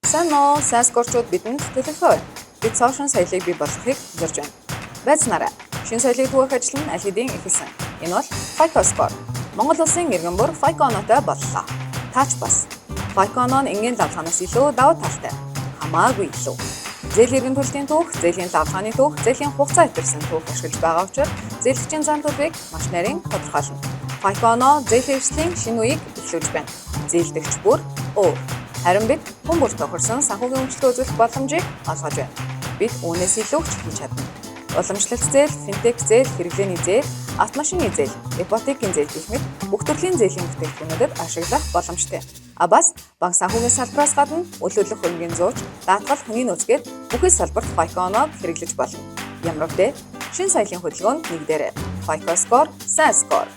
Сайн уу, сайн скорчууд бидэнд төлөвлөгөө. Бид цоошин соёлыг бий болгохыг зорж байна. Байцнаараа шинэ соёлыг түгэх ажил нь аль хэдийн эхэлсэн. Энэ бол FICO Score. Монгол улсын иргэн бүр FICO оноотой боллоо. Таач бас FICO оноо нь энгийн давталгаанаас илүү давуу талтай. Хамаагүй илүү. Зээлийн иргэн төлтийн түүх, зээлийн давталгааны түүх, зээлийн хугацаа хэвтэрсэн түүх ашиглаж байгаа учраас зээлэгчийн зан төлөвийг маш нарийн тодорхойлно. FICO оноо зээлийн эрсдлийн шинэ үеийг эхлүүлж байна. Зээлдэгч бүр өөр. Харин бид хүн бүр тохирсон санхүүгийн үйлчлэл үзүүлэх боломжийг олгож байна. Бид үүнээс илүү ч хийж чадна. Уламжлалт зээл, финтек зээл, хэрэглээний зээл, автомашины зээл, ипотекийн зээл гэх мэт бүх төрлийн зээлийн бүтээгдэхүүнүүдэд ашиглах боломжтой. Бас банк санхүүгийн салбараас гадна үйлдвэрлэх хөрөнгөний зууч, даатгал, хүний нөөцгээд бүхий салбарт FICO оноог хэрэглэж болно. Ямар вэ? Шинэ соёлын хөдөлгөөнд нэг дээрээ FICO Score, сайн скор.